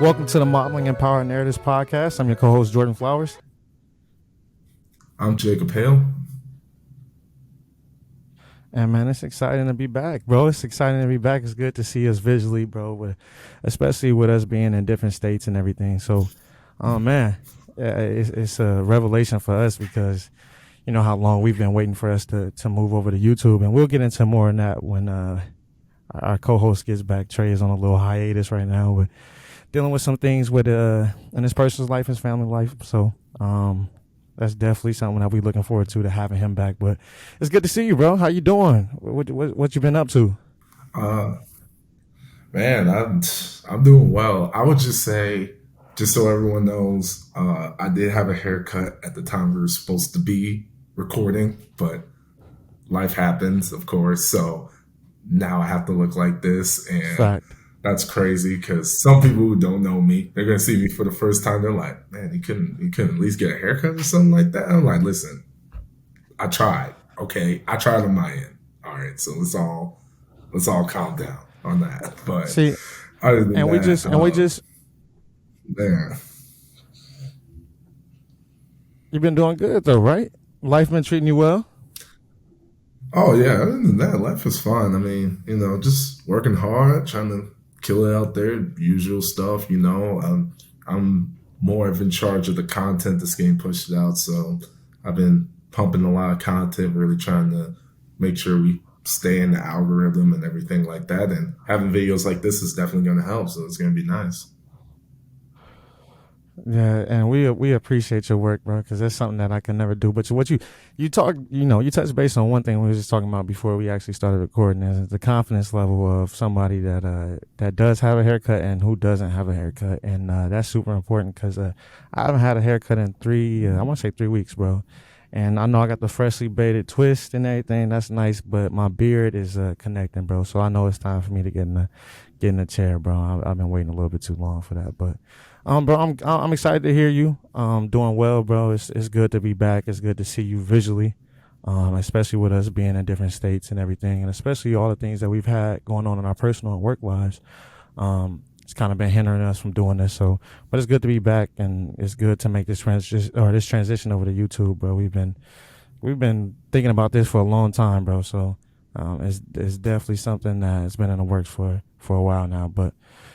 Welcome to the Modeling and Power Narratives podcast. I'm your co-host, Jordan Flowers. I'm Jacob Hale. And man, it's exciting to be back, bro. It's exciting to be back. It's good to see us visually, bro, especially with us being in different states and everything. So, man, it's a revelation for us because you know how long we've been waiting for us to move over to YouTube. And we'll get into more on that when our co-host gets back. Trey is on a little hiatus right now, but dealing with some things with in his personal life, his family life. So that's definitely something that we're looking forward to having him back. But it's good to see you, bro. How you doing? What you been up to? Uh, Man, I'm doing well. I would just say, just so everyone knows, I did have a haircut at the time we were supposed to be recording, but life happens, of course. So now I have to look like this, and Fact. that's crazy because some people who don't know me, they're gonna see me for the first time. They're like, "Man, you couldn't at least get a haircut or something like that." I'm like, "Listen, I tried. Okay, I tried on my end. All right, so let's all calm down on that." But See, other than and we that, just and we just man, you've been doing good though, right? Life been treating you well. oh yeah. Other than that, life is fun. I mean, just working hard, trying to kill it out there, usual stuff. I'm more of in charge of the content that's getting pushed out, so I've been pumping a lot of content, really trying to make sure we stay in the algorithm and everything like that. And having videos like this is definitely going to help, so it's going to be nice. Yeah, and we appreciate your work, bro, because that's something that I can never do. But you talk, you touch base on one thing we were just talking about before we actually started recording is the confidence level of somebody that does have a haircut and who doesn't have a haircut, and that's super important because I haven't had a haircut in I want to say 3 weeks, bro. And I know I got the freshly braided twist and everything. That's nice, but my beard is connecting, bro. So I know it's time for me to get in the chair, bro. I've been waiting a little bit too long for that, but bro, I'm excited to hear you. Doing well, bro. It's good to be back. It's good to see you visually, especially with us being in different states and everything, and especially all the things that we've had going on in our personal and work lives. It's kind of been hindering us from doing this. So, but it's good to be back, and it's good to make this transition over to YouTube, bro. We've been thinking about this for a long time, bro. So, it's definitely something that has been in the works for a while now. But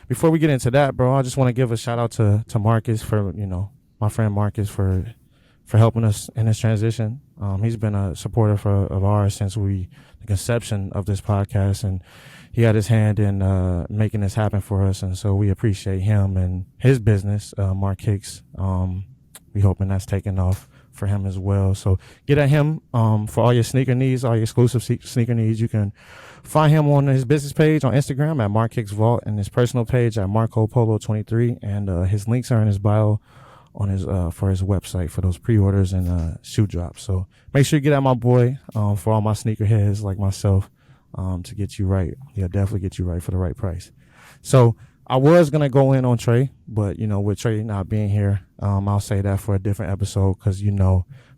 before we get into that, bro, I just want to give a shout out to Marcus for my friend Marcus for helping us in this transition. He's been a supporter of ours since the conception of this podcast, and he had his hand in making this happen for us, and so we appreciate him and his business, Mark Hicks. We hoping that's taking off for him as well. So get at him for all your sneaker needs, all your exclusive sneaker needs. You can find him on his business page on Instagram at Mark Hicks Vault, and his personal page at Marco Polo 23, and his links are in his bio on his for his website for those pre-orders and shoe drops. So make sure you get at my boy for all my sneaker heads like myself to get you right. He'll definitely get you right for the right price. So I was gonna go in on Trey, but with Trey not being here, I'll say that for a different episode because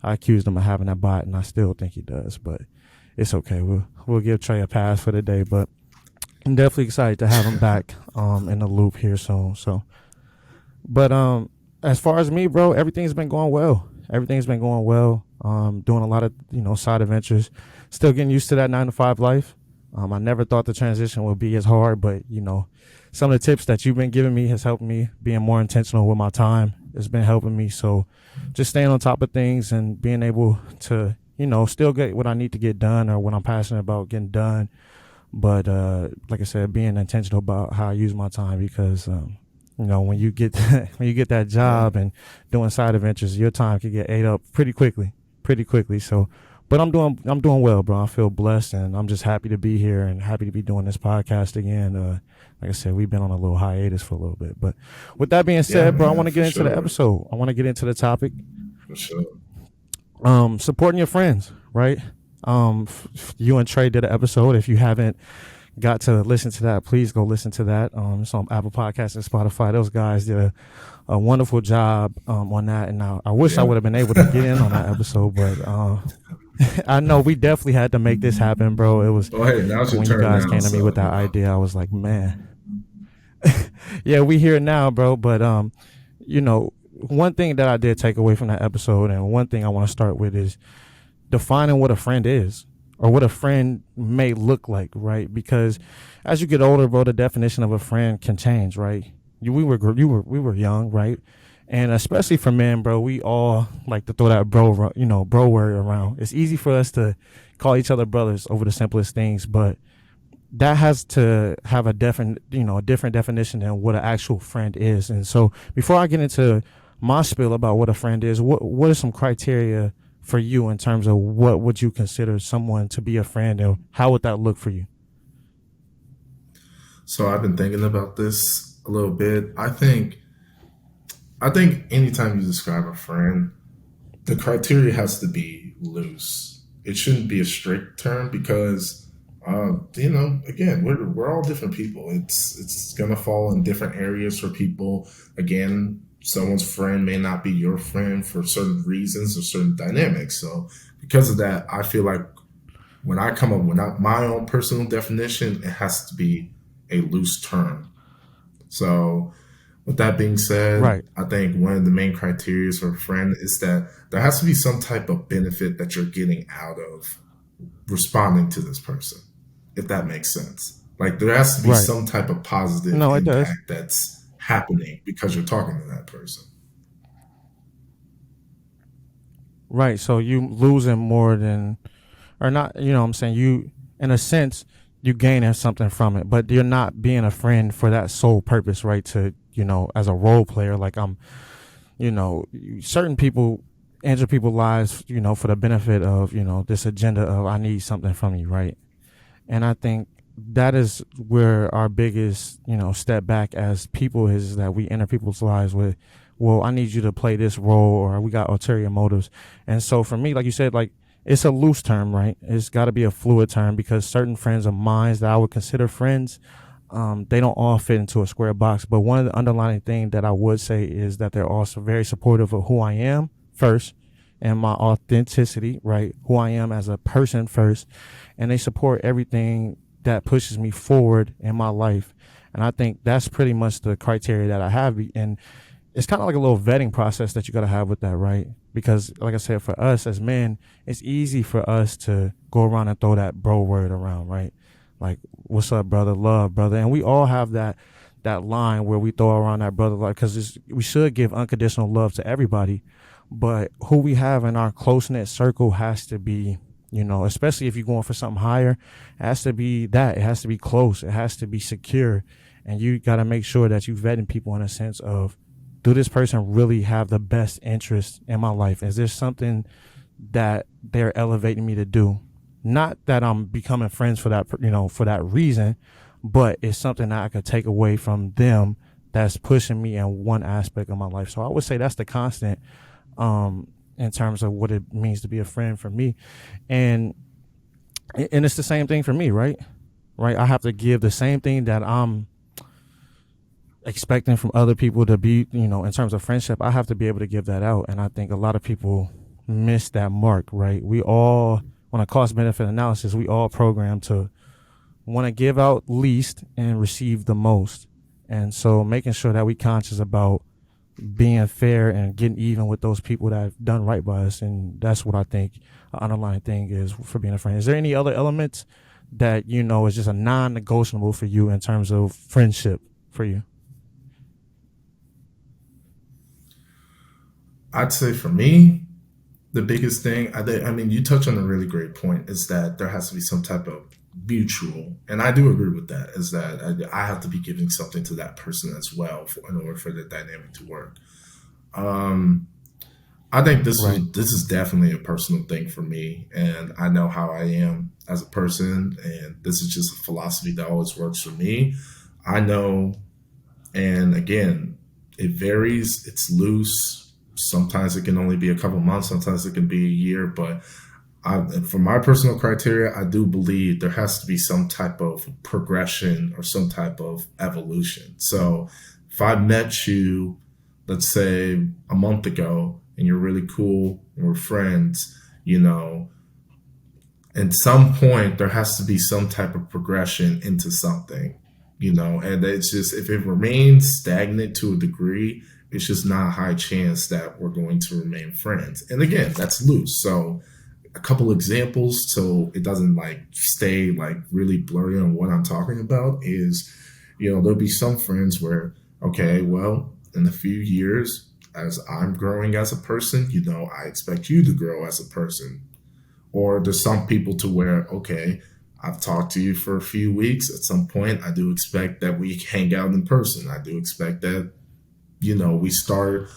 I accused him of having that bot, and I still think he does, but it's okay. We'll give Trey a pass for the day, but I'm definitely excited to have him back in the loop here soon. So, but as far as me, bro, everything's been going well. Everything's been going well. Doing a lot of side adventures. Still getting used to that 9 to 5 life. I never thought the transition would be as hard, but some of the tips that you've been giving me has helped me being more intentional with my time. It's been helping me. So just staying on top of things and being able to still get what I need to get done or what I'm passionate about getting done. But like I said, being intentional about how I use my time because when you get that job and doing side adventures, your time can get ate up pretty quickly. So, but I'm doing well, bro. I feel blessed, and I'm just happy to be here and happy to be doing this podcast again. Like I said, we've been on a little hiatus for a little bit, but with that being yeah, said, bro, I man, want to for get into the sure, episode. I want to get into the topic. for sure. Supporting your friends, right? You and Trey did an episode. If you haven't got to listen to that, please go listen to that. It's on Apple Podcasts and Spotify. Those guys did a wonderful job on that, and I wish I Yeah. would have been able to get in on that episode, but I know we definitely had to make this happen, bro. It was Go ahead. Now's your when you turn guys now. came to me So with that idea, I was like, man. Yeah, we here now, bro. But one thing that I did take away from that episode, and one thing I want to start with is defining what a friend is or what a friend may look like, right? Because as you get older, bro, the definition of a friend can change, right? We were young, right? And especially for men, bro, we all like to throw that bro word around. It's easy for us to call each other brothers over the simplest things, but that has to have a different definition than what an actual friend is. And so before I get into my spiel about what a friend is, what are some criteria for you in terms of what would you consider someone to be a friend, and how would that look for you? So I've been thinking about this a little bit. I think anytime you describe a friend, the criteria has to be loose. It shouldn't be a strict term because, again, we're all different people. It's gonna fall in different areas for people. Again, someone's friend may not be your friend for certain reasons or certain dynamics. So because of that, I feel like when I come up with my own personal definition, it has to be a loose term. So with that being said, Right, I think one of the main criteria for a friend is that there has to be some type of benefit that you're getting out of responding to this person, if that makes sense. Like there has to be right. some type of positive No, it does. impact that's happening because you're talking to that person. Right. So you losing more than, or not, what I'm saying? You, in a sense, you gaining something from it, but you're not being a friend for that sole purpose, right? To, as a role player, like certain people enter people's lives, for the benefit of, this agenda of I need something from you, right? And I think that is where our biggest, step back as people is that we enter people's lives with, well, I need you to play this role, or we got ulterior motives. And so for me, like you said, like it's a loose term, right? It's got to be a fluid term because certain friends of mine that I would consider friends, they don't all fit into a square box. But one of the underlying things that I would say is that they're also very supportive of who I am first and my authenticity, right? Who I am as a person first. And they support everything that pushes me forward in my life. And I think that's pretty much the criteria that I have. And it's kind of like a little vetting process that you got to have with that, right? Because, like I said, for us as men, it's easy for us to go around and throw that bro word around, right? Like, what's up, brother? Love, brother. And we all have that line where we throw around that brother, like, because we should give unconditional love to everybody, but who we have in our close knit circle has to be, especially if you're going for something higher, it has to be that. It has to be close. It has to be secure. And you got to make sure that you vetting people in a sense of, do this person really have the best interest in my life? Is there something that they're elevating me to do? Not that I'm becoming friends for that, for that reason, but it's something that I could take away from them that's pushing me in one aspect of my life. So I would say that's the constant, in terms of what it means to be a friend for me. And it's the same thing for me, right? Right. I have to give the same thing that I'm expecting from other people to be, in terms of friendship. I have to be able to give that out. And I think a lot of people miss that mark, right? We all, on a cost benefit analysis, we all program to want to give out least and receive the most. And so making sure that we conscious about being fair and getting even with those people that have done right by us. And that's what I think an underlying thing is for being a friend. Is there any other elements that, is just a non-negotiable for you in terms of friendship for you? I'd say for me, the biggest thing, I mean, you touch on a really great point, is that there has to be some type of mutual, and I do agree with that, is that I have to be giving something to that person as well in order for the dynamic to work. Um, I think Right. this is definitely a personal thing for me, and I know how I am as a person, and this is just a philosophy that always works for me. I know, and again, it varies. It's loose. Sometimes it can only be a couple months. Sometimes it can be a year. But for my personal criteria, I do believe there has to be some type of progression or some type of evolution. So if I met you, let's say a month ago, and you're really cool and we're friends, you know, at some point there has to be some type of progression into something. and it's just if it remains stagnant to a degree, it's just not a high chance that we're going to remain friends. And again, that's loose. So a couple examples so it doesn't like stay like really blurry on what I'm talking about is, there'll be some friends where, okay, well, in a few years, as I'm growing as a person, I expect you to grow as a person. Or there's some people to where, okay, I've talked to you for a few weeks. At some point, I do expect that we hang out in person. I do expect that, we start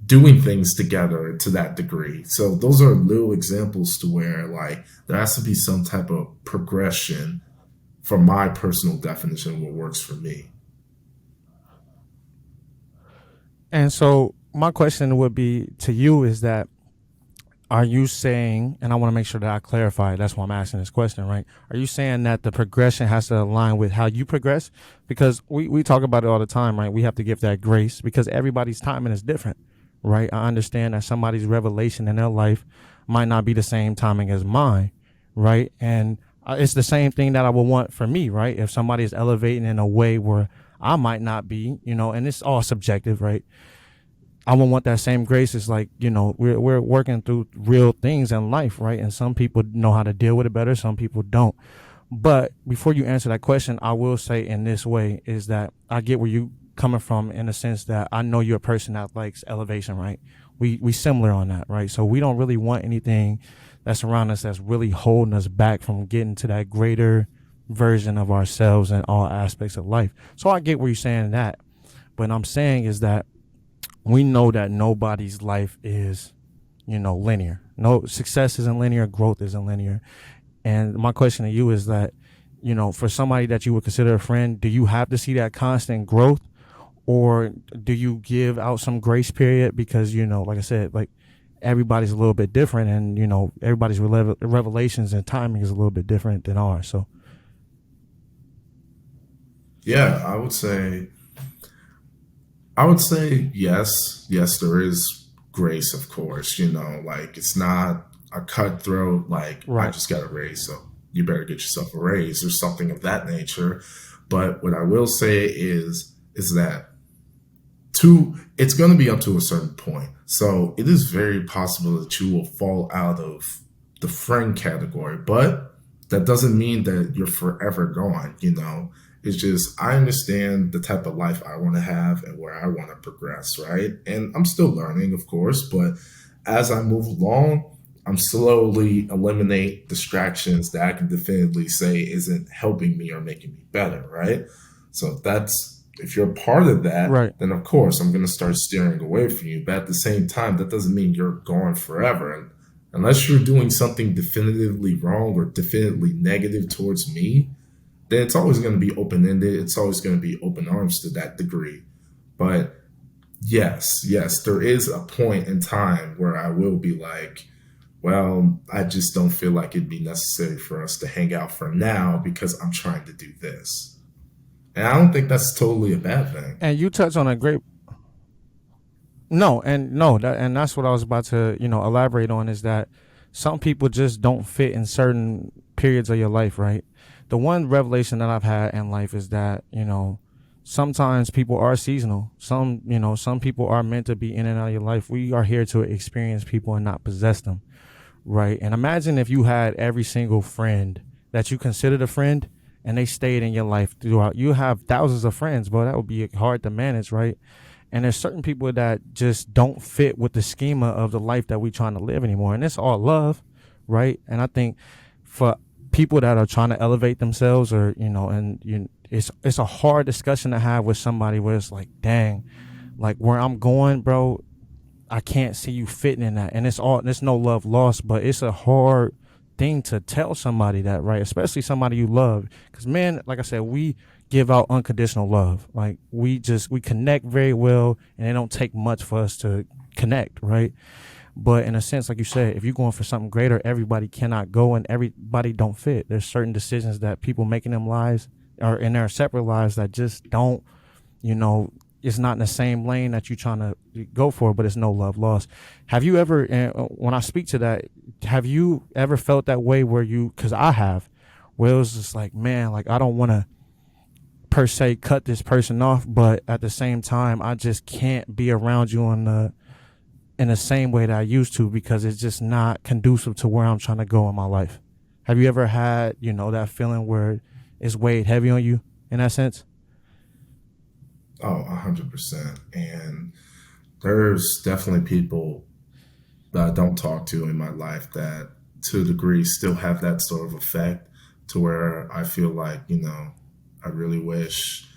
doing things together to that degree. So those are little examples to where like there has to be some type of progression for my personal definition of what works for me. And so my question would be to you is that, are you saying, and I want to make sure that I clarify, that's why I'm asking this question, right? Are you saying that the progression has to align with how you progress? Because we talk about it all the time, right? We have to give that grace because everybody's timing is different, right? I understand that somebody's revelation in their life might not be the same timing as mine, right? And it's the same thing that I would want for me, right? If somebody is elevating in a way where I might not be, and it's all subjective, right? I would want that same grace. It's like, we're working through real things in life, right? And some people know how to deal with it better, some people don't. But before you answer that question, I will say in this way is that I get where you coming from in the sense that I know you're a person that likes elevation, right? We similar on that, right? So we don't really want anything that's around us that's really holding us back from getting to that greater version of ourselves in all aspects of life. So I get where you're saying that. But I'm saying is that we know that nobody's life is, linear. No, success isn't linear, growth isn't linear. And my question to you is that, for somebody that you would consider a friend, do you have to see that constant growth, or do you give out some grace period because, like I said, like everybody's a little bit different, and everybody's revelations and timing is a little bit different than ours. So Yeah, I would say yes. Yes, there is grace, of course. Like it's not a cutthroat, like I right. just got a raise, so you better get yourself a raise or something of that nature. But what I will say is that it's going to be up to a certain point. So it is very possible that you will fall out of the friend category, but that doesn't mean that you're forever gone. It's just I understand the type of life I want to have and where I want to progress, right? And I'm still learning, of course, but as I move along, I'm slowly eliminate distractions that I can definitively say isn't helping me or making me better, right? So if you're part of that, Right. then of course I'm gonna start steering away from you. But at the same time, that doesn't mean you're gone forever. And unless you're doing something definitively wrong or definitively negative towards me, then it's always going to be open ended. It's always going to be open arms to that degree. But yes, yes, there is a point in time where I will be like, well, I just don't feel like it'd be necessary for us to hang out for now because I'm trying to do this. And I don't think that's totally a bad thing. And you touch on a great no, and no, and that's what I was about to, elaborate on is that some people just don't fit in certain periods of your life, right? The one revelation that I've had in life is that, sometimes people are seasonal. Some people are meant to be in and out of your life. We are here to experience people and not possess them, right? And imagine if you had every single friend that you considered a friend and they stayed in your life throughout. You have thousands of friends, but that would be hard to manage, right? And there's certain people that just don't fit with the schema of the life that we trying to live anymore. And it's all love, right? And I think for people that are trying to elevate themselves, or it's a hard discussion to have with somebody where it's like, dang, like where I'm going, bro, I can't see you fitting in that. And there's no love lost, but it's a hard thing to tell somebody that, right? Especially somebody you love. Because, man, like I said, we give out unconditional love. Like we connect very well, and it don't take much for us to connect, right? But in a sense, like you said, if you're going for something greater, everybody cannot go and everybody don't fit. There's certain decisions that people make in them lives or in their separate lives that just don't, you know, it's not in the same lane that you're trying to go for, but it's no love lost. Have you ever, when I speak to that, have you ever felt that way where because I have, where it was just like, man, like I don't want to per se cut this person off, but at the same time, I just can't be around you in the same way that I used to because it's just not conducive to where I'm trying to go in my life. Have you ever had, that feeling where it's weighed heavy on you in that sense? Oh, 100%. And there's definitely people that I don't talk to in my life that, to a degree, still have that sort of effect, to where I feel like, I really wish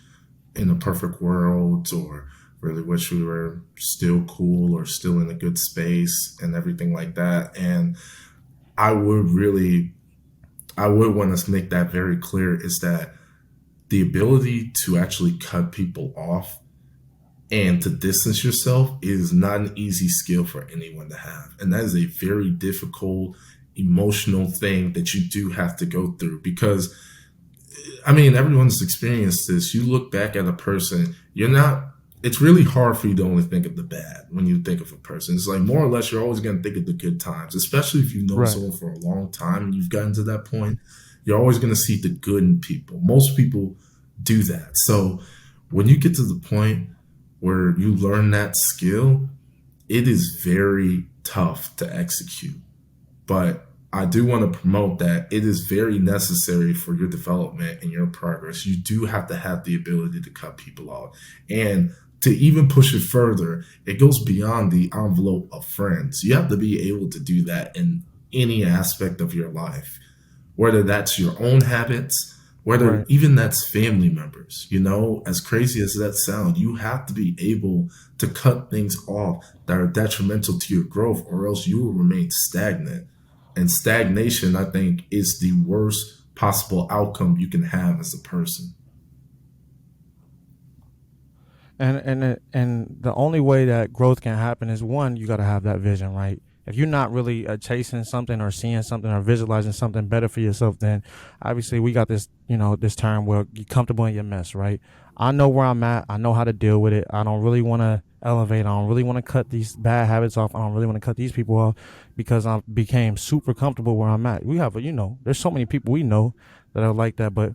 in a perfect world, or really wish we were still cool or still in a good space and everything like that. And I would really, I would want to make that very clear, is that the ability to actually cut people off and to distance yourself is not an easy skill for anyone to have. And that is a very difficult emotional thing that you do have to go through, because I mean, everyone's experienced this. You look back at a person, you're not, it's really hard for you to only think of the bad when you think of a person. It's like more or less you're always going to think of the good times, especially if you've known Right. someone for a long time and you've gotten to that point. You're always going to see the good in people. Most people do that. So when you get to the point where you learn that skill, it is very tough to execute. But I do want to promote that it is very necessary for your development and your progress. You do have to have the ability to cut people off. And to even push it further, it goes beyond the envelope of friends. You have to be able to do that in any aspect of your life, whether that's your own habits, whether Right. even that's family members. As crazy as that sounds, you have to be able to cut things off that are detrimental to your growth, or else you will remain stagnant. And stagnation, I think, is the worst possible outcome you can have as a person. And the only way that growth can happen is, one, you got to have that vision, right? If you're not really chasing something or seeing something or visualizing something better for yourself, then obviously we got this term where you're comfortable in your mess, right? I know where I'm at. I know how to deal with it. I don't really want to elevate. I don't really want to cut these bad habits off. I don't really want to cut these people off because I became super comfortable where I'm at. We have, there's so many people we know that are like that, but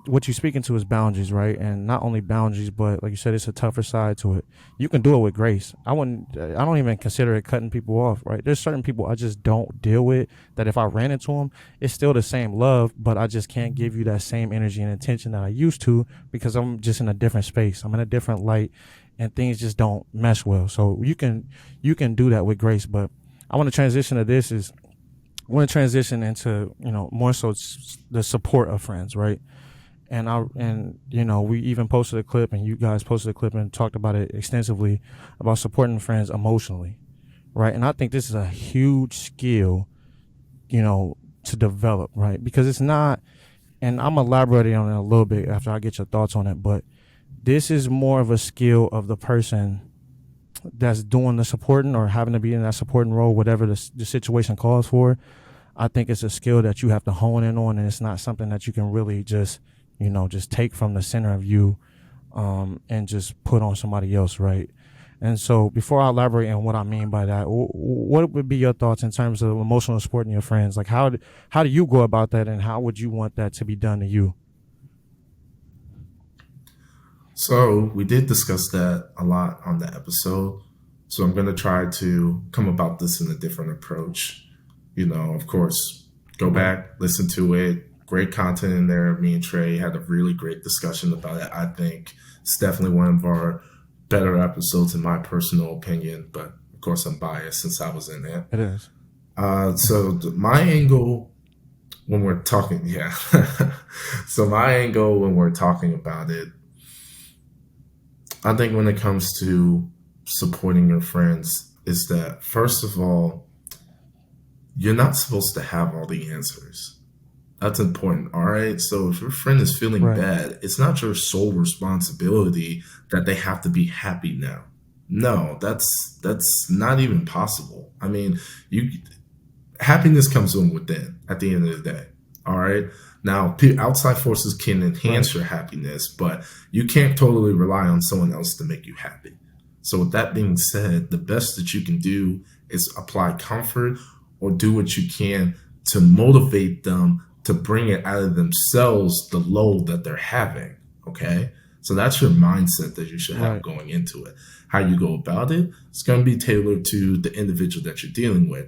what you're speaking to is boundaries, right? And not only boundaries, but like you said, it's a tougher side to it. You can do it with grace. I wouldn't. I don't even consider it cutting people off, right? There's certain people I just don't deal with. That if I ran into them, it's still the same love, but I just can't give you that same energy and attention that I used to because I'm just in a different space. I'm in a different light, and things just don't mesh well. So you can do that with grace, but I want to transition to this is I want to transition into more so the support of friends, right? And we even posted a clip, and you guys posted a clip and talked about it extensively about supporting friends emotionally, right? And I think this is a huge skill, you know, to develop, right? Because it's not, and I'm elaborating on it a little bit after I get your thoughts on it, but this is more of a skill of the person that's doing the supporting or having to be in that supporting role, whatever the situation calls for. I think it's a skill that you have to hone in on, and it's not something that you can really just take from the center of you, and just put on somebody else, right? And so, before I elaborate on what I mean by that, what would be your thoughts in terms of emotional supporting your friends? Like, how do you go about that, and how would you want that to be done to you? So we did discuss that a lot on the episode. So I'm going to try to come about this in a different approach. Of course, go Right. back, listen to it. Great content in there. Me and Trey had a really great discussion about it. I think it's definitely one of our better episodes, in my personal opinion. But of course, I'm biased since I was in it. It is. My angle when we're talking, yeah. So my angle when we're talking about it, I think when it comes to supporting your friends, is that first of all, you're not supposed to have all the answers. That's important. All right. So if your friend is feeling Right. bad, it's not your sole responsibility that they have to be happy now. No, that's not even possible. I mean, you happiness comes from within at the end of the day. All right. Now, outside forces can Right. enhance your happiness, but you can't totally rely on someone else to make you happy. So, with that being said, the best that you can do is apply comfort or do what you can to motivate them to bring it out of themselves, the load that they're having. Okay. So that's your mindset that you should have Right. going into it. How you go about it, it's going to be tailored to the individual that you're dealing with.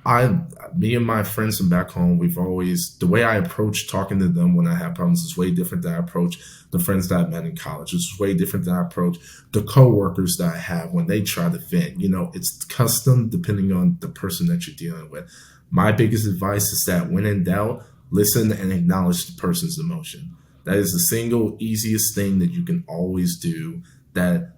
I, me and my friends from back home, we've always, the way I approach talking to them when I have problems is way different than I approach the friends that I met in college. It's way different than I approach the coworkers that I have when they try to vent. You know, it's custom depending on the person that you're dealing with. My biggest advice is that when in doubt, listen and acknowledge the person's emotion. That is the single easiest thing that you can always do that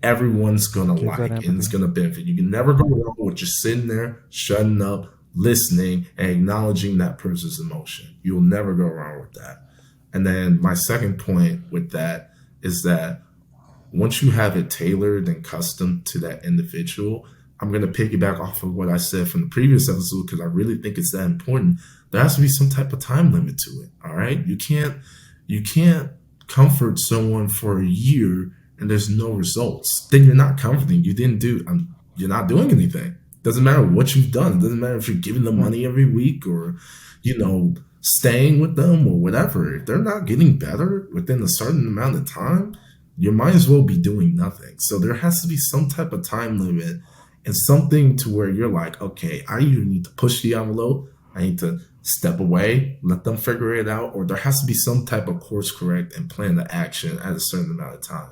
everyone's gonna Gives that like and it's empathy. gonna benefit. You can never go wrong with just sitting there, shutting up, listening, and acknowledging that person's emotion. You'll never go wrong with that. And then my second point with that is that once you have it tailored and custom to that individual, I'm going to piggyback off of what I said from the previous episode because I really think it's that important. There has to be some type of time limit to it. All right. You can't comfort someone for a year and there's no results. Then you're not comforting. You didn't do, you're not doing anything. Doesn't matter what you've done. It doesn't matter if you're giving them Right. money every week or, staying with them or whatever. If they're not getting better within a certain amount of time, you might as well be doing nothing. So there has to be some type of time limit and something to where you're like, okay, I either need to push the envelope, I need to step away, let them figure it out, or there has to be some type of course correct and plan the action at a certain amount of time.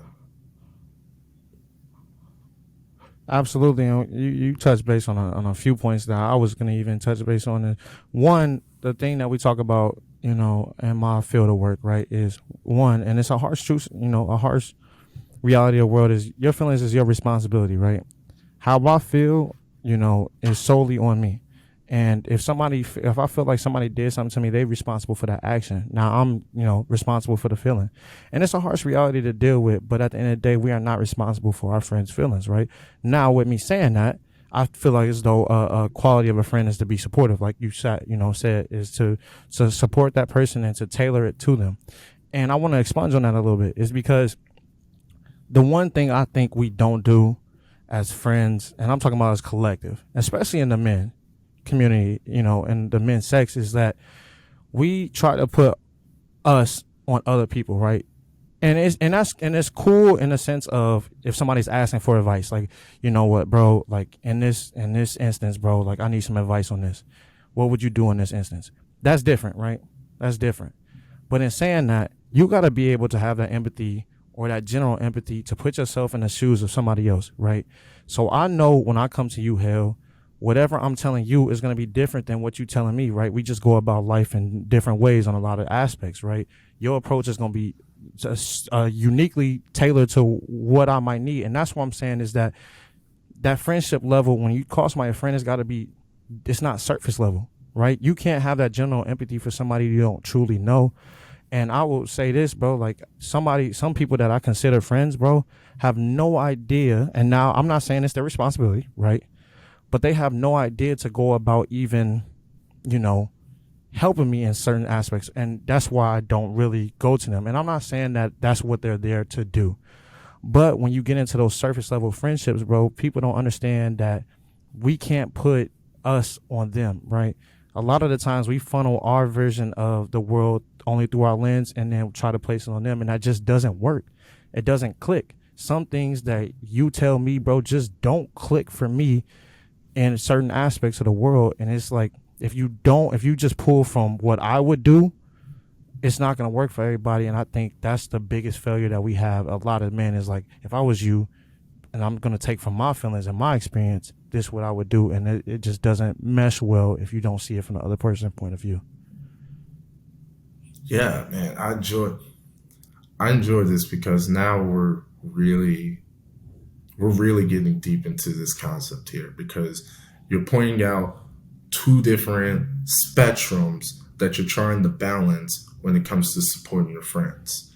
Absolutely. And you touched base on a few points that I was going to even touch base on. And one, the thing that we talk about, in my field of work, right, is one, and it's a harsh truth, a harsh reality of the world is your feelings is your responsibility, right? How I feel, is solely on me. And if I feel like somebody did something to me, they're responsible for that action. Now I'm, responsible for the feeling. And it's a harsh reality to deal with. But at the end of the day, we are not responsible for our friends' feelings, right? Now, with me saying that, I feel like as though a quality of a friend is to be supportive, like you said, is to support that person and to tailor it to them. And I want to expunge on that a little bit, is because the one thing I think we don't do as friends, and I'm talking about as collective, especially in the men community, and the men's sex, is that we try to put us on other people, right? And it's cool in the sense of if somebody's asking for advice, like, you know what, bro, like in this instance, bro, like I need some advice on this. What would you do in this instance? That's different, right? That's different. But in saying that, you got to be able to have that empathy or that general empathy to put yourself in the shoes of somebody else, right? So I know when I come to you, Hell, whatever I'm telling you is going to be different than what you're telling me, right? We just go about life in different ways on a lot of aspects, right? Your approach is going to be just, uniquely tailored to what I might need. And that's what I'm saying is that friendship level, when you call somebody a friend, it's got to be, it's not surface level, right? You can't have that general empathy for somebody you don't truly know. And I will say this, bro, like some people that I consider friends, bro, have no idea. And now I'm not saying it's their responsibility, right? But they have no idea to go about even, you know, helping me in certain aspects. And that's why I don't really go to them. And I'm not saying that that's what they're there to do. But when you get into those surface level friendships, bro, people don't understand that we can't put us on them, right? A lot of the times we funnel our version of the world only through our lens and then try to place it on them. And that just doesn't work. It doesn't click. Some things that you tell me, bro, just don't click for me in certain aspects of the world. And it's like, if you just pull from what I would do, it's not going to work for everybody. And I think that's the biggest failure that we have. A lot of men is like, if I was you and I'm going to take from my feelings and my experience, this is what I would do. And it just doesn't mesh well if you don't see it from the other person's point of view. Yeah, man, I enjoy this because now we're really getting deep into this concept here because you're pointing out two different spectrums that you're trying to balance when it comes to supporting your friends.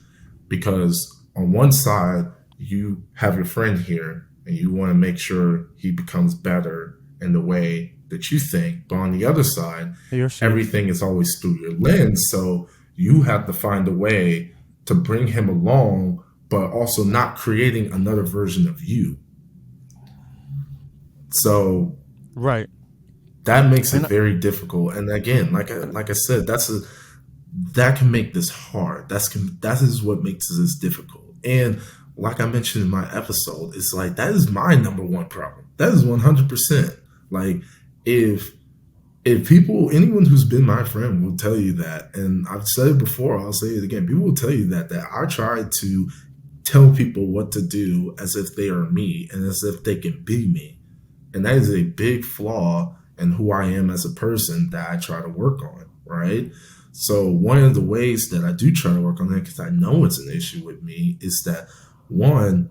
Because on one side, you have your friend here and you want to make sure he becomes better in the way that you think. But on the other side, Your shoes. everything is always through your lens. So you have to find a way to bring him along, but also not creating another version of you. So Right. That makes it And very difficult. And again, like I said, that can make this hard. That is what makes this difficult. And like I mentioned in my episode, it's like that is my number one problem. That is 100%. Like if people, anyone who's been my friend will tell you that, and I've said it before, I'll say it again. People will tell you that I try to tell people what to do as if they are me and as if they can be me. And that is a big flaw in who I am as a person that I try to work on, right? So one of the ways that I do try to work on that, because I know it's an issue with me, is that one,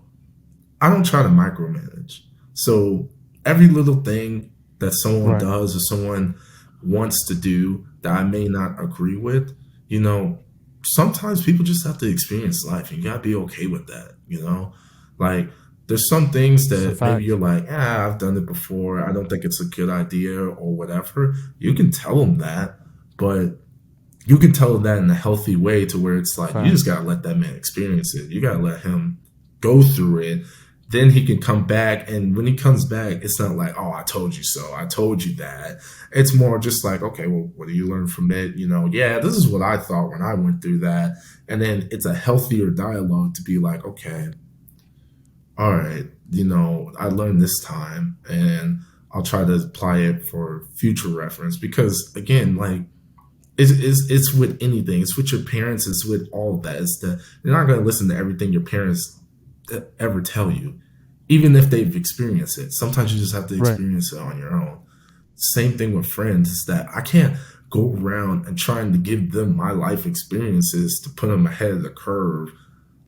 I don't try to micromanage. So every little thing that someone right, does or someone wants to do that I may not agree with, you know, sometimes people just have to experience life. You gotta be okay with that, you know? Like there's some things it's a that maybe you're fact. like, I've done it before. I don't think it's a good idea or whatever. You can tell them that, but you can tell that in a healthy way to where it's like you just Facts. gotta let that man experience it. You gotta let him go through it. Then he can come back, and when he comes back, it's not like, "Oh, I told you so. I told you that." It's more just like, "Okay, well, what do you learn from it?" You know, yeah, this is what I thought when I went through that, and then it's a healthier dialogue to be like, "Okay, all right, you know, I learned this time, and I'll try to apply it for future reference." Because again, like it's with anything. It's with your parents. It's with all of that. It's the you're not going to listen to everything your parents ever tell you, even if they've experienced it. Sometimes you just have to Right, experience it on your own. Same thing with friends. Is that I can't go around and trying to give them my life experiences to put them ahead of the curve.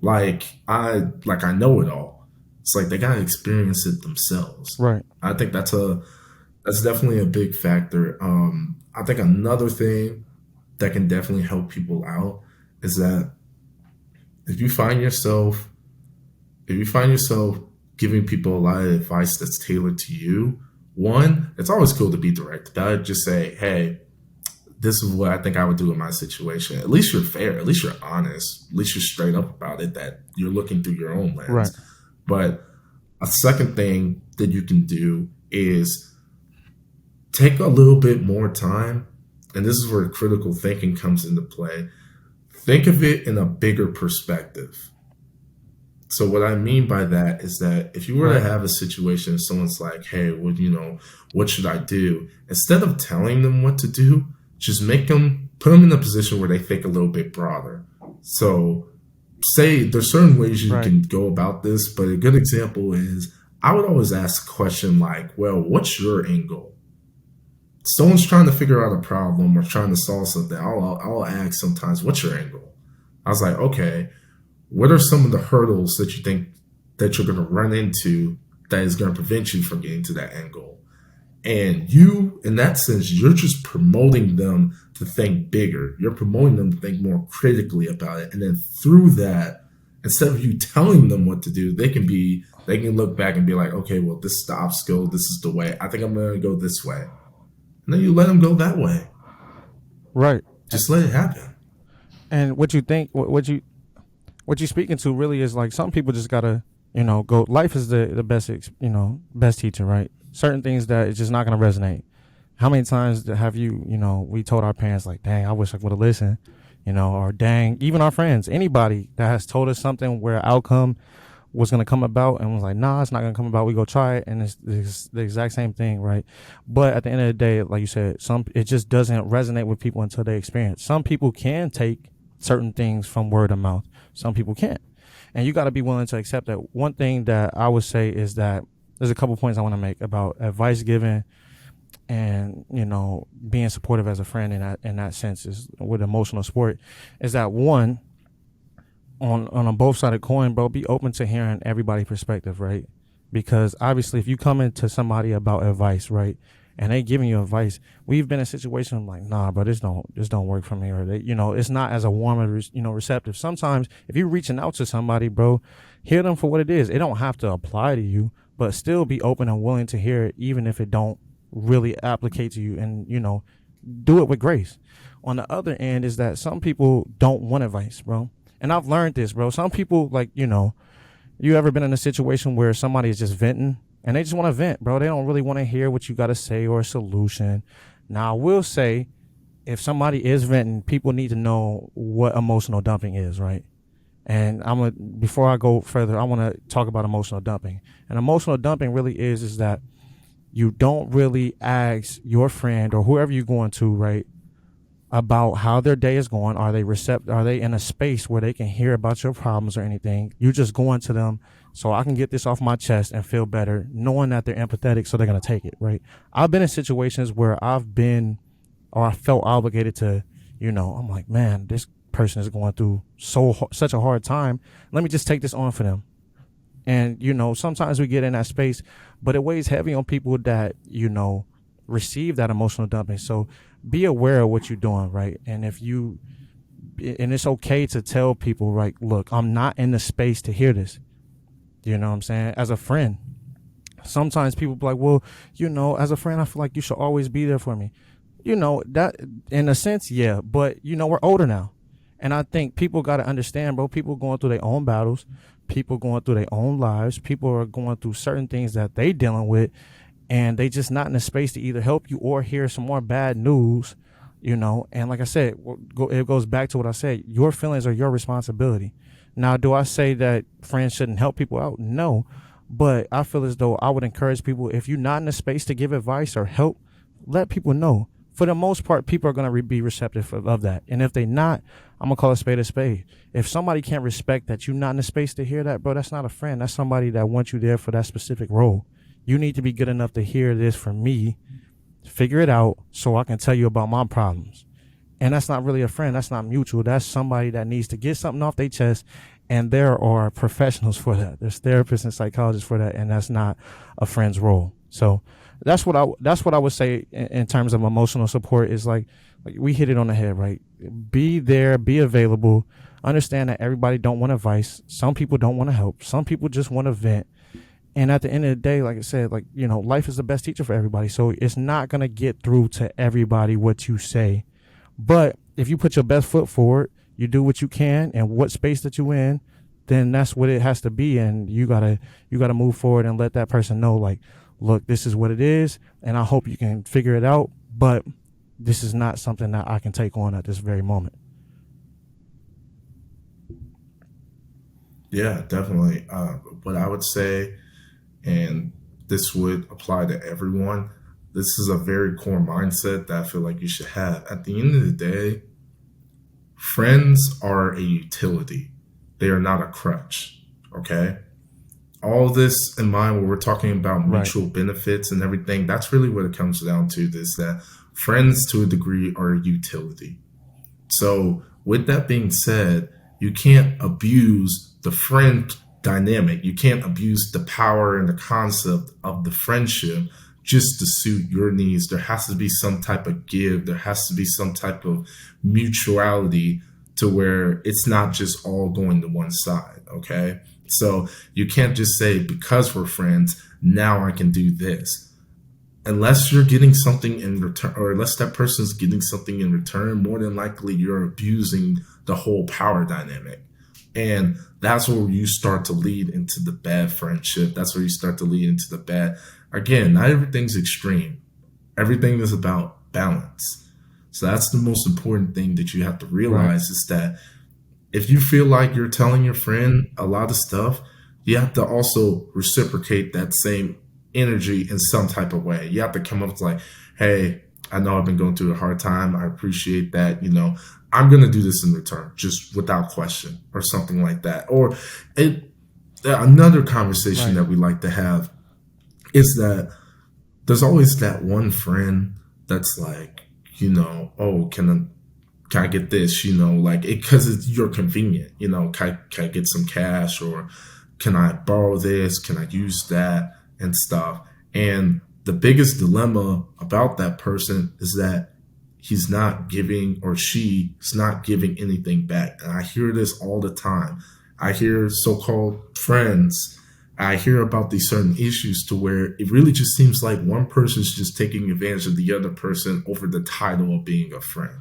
Like I know it all. It's like they gotta experience it themselves. right, I think that's definitely a big factor. I think another thing that can definitely help people out is that if you find yourself if you find yourself giving people a lot of advice that's tailored to you, one, it's always cool to be direct. That just say, hey, this is what I think I would do in my situation. At least you're fair. At least you're honest. At least you're straight up about it. That you're looking through your own right, lens. But a second thing that you can do is take a little bit more time. And this is where critical thinking comes into play. Think of it in a bigger perspective. So what I mean by that is that if you were to right, have a situation, if someone's like, "Hey, well, you know, what should I do?" Instead of telling them what to do, just put them in a position where they think a little bit broader. So, say there's certain ways you right, can go about this, but a good example is I would always ask a question like, "Well, what's your end goal?" Someone's trying to figure out a problem or trying to solve something. I'll ask sometimes, "What's your end goal?" I was like, "Okay, what are some of the hurdles that you think that you're going to run into that is going to prevent you from getting to that end goal?" And you, in that sense, you're just promoting them to think bigger. You're promoting them to think more critically about it. And then through that, instead of you telling them what to do, they can look back and be like, okay, well, this is the obstacle. This is the way. I think I'm going to go this way. And then you let them go that way. right. Just let it happen. And what you think, what you speaking to really is like some people just gotta, go. Life is the best, best teacher, right? Certain things that it's just not gonna resonate. How many times have we told our parents like, dang, I wish I would have listened, or dang, even our friends, anybody that has told us something where outcome was gonna come about and was like, nah, it's not gonna come about. We go try it, and it's the exact same thing, right? But at the end of the day, like you said, it just doesn't resonate with people until they experience. Some people can take certain things from word of mouth. Some people can't, and you got to be willing to accept that. One thing that I would say is that there's a couple points I want to make about advice given and being supportive as a friend in that sense is with emotional support is that one on a both sided coin, bro, be open to hearing everybody's perspective, right? Because obviously, if you come into somebody about advice, right, and they giving you advice, we've been in a situation like, nah, bro, this don't work for me, or they, it's not as a warm and receptive. Sometimes if you're reaching out to somebody, bro, hear them for what it is. It don't have to apply to you, but still be open and willing to hear it, even if it don't really applicate to you, and do it with grace. On the other end is that some people don't want advice, bro. And I've learned this, bro. Some people, like, you ever been in a situation where somebody is just venting and they just want to vent, bro. They don't really want to hear what you got to say or a solution. Now, I will say, if somebody is venting, people need to know what emotional dumping is, right? And I'm gonna before I go further, I want to talk about emotional dumping. And emotional dumping really is that you don't really ask your friend or whoever you're going to, right, about how their day is going. Are they are they in a space where they can hear about your problems or anything? You just going to them so I can get this off my chest and feel better, knowing that they're empathetic, so they're gonna take it, right? I've been in situations where I've been or I felt obligated to, I'm like, man, this person is going through such a hard time. Let me just take this on for them. And sometimes we get in that space, but it weighs heavy on people that receive that emotional dumping. So be aware of what you're doing, right? And it's okay to tell people, right? Look, I'm not in the space to hear this. You know what I'm saying? As a friend, sometimes people be like, well, as a friend, I feel like you should always be there for me. That in a sense, yeah, but we're older now. And I think people got to understand, bro, people going through their own battles, people going through their own lives, people are going through certain things that they dealing with, and they just not in a space to either help you or hear some more bad news. And like I said, it goes back to what I said. Your feelings are your responsibility. Now, do I say that friends shouldn't help people out? No. But I feel as though I would encourage people, if you're not in a space to give advice or help, let people know. For the most part, people are going to be receptive of that. And if they not, I'm going to call a spade a spade. If somebody can't respect that you're not in a space to hear that, bro, that's not a friend. That's somebody that wants you there for that specific role. You need to be good enough to hear this from me, figure it out so I can tell you about my problems. And that's not really a friend. That's not mutual. That's somebody that needs to get something off their chest. And there are professionals for that. There's therapists and psychologists for that. And that's not a friend's role. So that's what I would say in terms of emotional support is like we hit it on the head, right? Be there, be available. Understand that everybody don't want advice. Some people don't want to help. Some people just want to vent. And at the end of the day, like I said, life is the best teacher for everybody. So it's not going to get through to everybody what you say. But if you put your best foot forward, you do what you can and what space that you in, then that's what it has to be. And you gotta move forward and let that person know, like, look, this is what it is. And I hope you can figure it out. But this is not something that I can take on at this very moment. Yeah, definitely. What I would say, and this would apply to everyone, this is a very core mindset that I feel like you should have. At the end of the day, friends are a utility, they are not a crutch. Okay? All this in mind, where we're talking about Right. mutual benefits and everything, that's really what it comes down to, is that friends to a degree are a utility. So, with that being said, you can't abuse the friend dynamic. You can't abuse the power and the concept of the friendship just to suit your needs. There has to be some type of give, there has to be some type of mutuality to where it's not just all going to one side. Okay. So, you can't just say, because we're friends, now I can do this, unless you're getting something in return, or unless that person's getting something in return. More than likely you're abusing the whole power dynamic. And that's where you start to lead into the bad friendship. That's where you start to lead into the bad. Again, not everything's extreme, everything is about balance. So that's the most important thing that you have to Right. realize, is that if you feel like you're telling your friend a lot of stuff, you have to also reciprocate that same energy in some type of way. You have to come up with like, hey, I know I've been going through a hard time. I appreciate that. I'm going to do this in return, just without question, or something like that. Or it, another conversation Right. that we like to have is that there's always that one friend that's like, oh, can I get this? Like, because it's you're convenient. Can I get some cash, or can I borrow this? Can I use that and stuff? And the biggest dilemma about that person is that he's not giving, or she is not giving anything back. And I hear this all the time. I hear so-called friends. I hear about these certain issues to where it really just seems like one person's just taking advantage of the other person over the title of being a friend.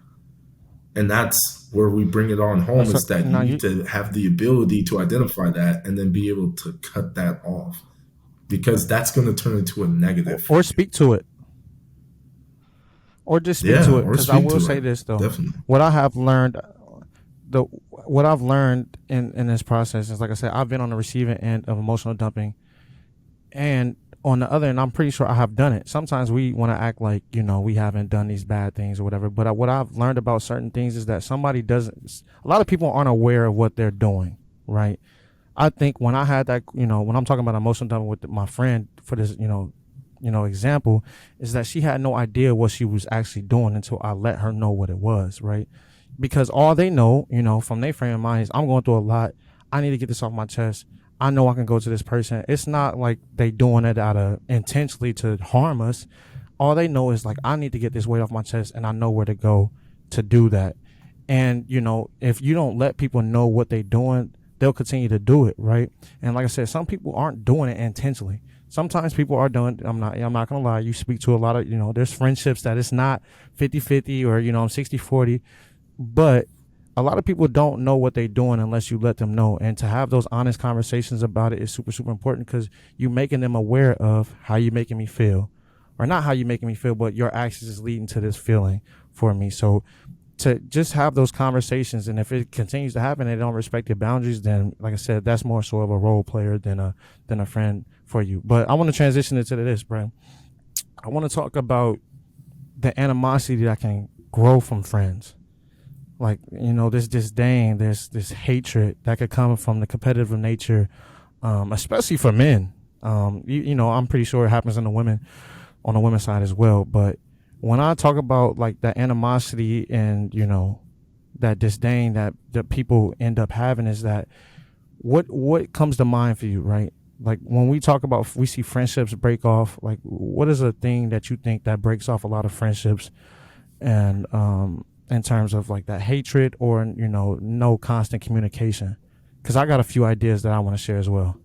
And that's where we bring it on home, So is that you now need you to have the ability to identify that and then be able to cut that off. because that's going to turn into a negative for or you. speak to it, or just speak to Yeah, it. or Because I speak will to say it. this though, Definitely. what I have learned, the what I've learned in this process is, like I said, I've been on the receiving end of emotional dumping, and on the other end, I'm pretty sure I have done it. Sometimes we want to act like, we haven't done these bad things or whatever. But what I've learned about certain things is that somebody doesn't. A lot of people aren't aware of what they're doing, right? I think when I had that, when I'm talking about emotional dumping with my friend for this, example, is that she had no idea what she was actually doing until I let her know what it was, right? Because all they know, from their frame of mind is, I'm going through a lot. I need to get this off my chest. I know I can go to this person. It's not like they doing it out of intentionally to harm us. All they know is like, I need to get this weight off my chest, and I know where to go to do that. And if you don't let people know what they're doing, they'll continue to do it, right? And like I said, some people aren't doing it intentionally. Sometimes people are doing. I'm not gonna lie. You speak to a lot of, there's friendships that it's not 50-50 or 60-40, but a lot of people don't know what they're doing unless you let them know. And to have those honest conversations about it is super, super important, because you making them aware of how you making me feel, or not how you making me feel, but your actions is leading to this feeling for me. So to just have those conversations, and if it continues to happen and they don't respect your boundaries, then like I said, that's more so of a role player than a friend for you. But I want to transition into this, bro. I want to talk about the animosity that can grow from friends. Like, this disdain, this hatred that could come from the competitive nature, especially for men. I'm pretty sure it happens in the women, on the women's side as well. But when I talk about like that animosity and that disdain that people end up having, is that what comes to mind for you, right? Like when we talk about, we see friendships break off. Like, what is a thing that you think that breaks off a lot of friendships, and in terms of like that hatred, or no constant communication? Because I got a few ideas that I want to share as well.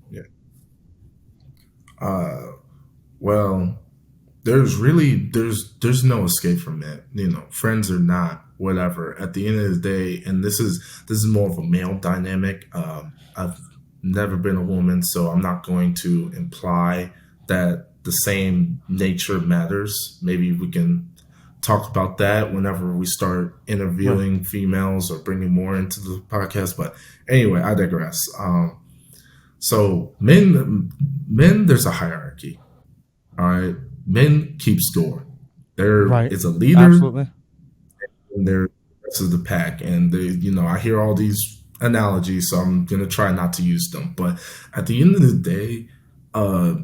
Yeah. Well, there's no escape from that. Friends or not, whatever. At the end of the day, and this is more of a male dynamic. I've never been a woman, so I'm not going to imply that the same nature matters. Maybe we can talk about that whenever we start Right. interviewing females or bringing more into the podcast. But anyway, I digress. So men, there's a hierarchy. All right, men keep score. There Right. is a leader, Absolutely. and there the rest of the pack. And I hear all these analogies, so I'm gonna try not to use them. But at the end of the day, uh,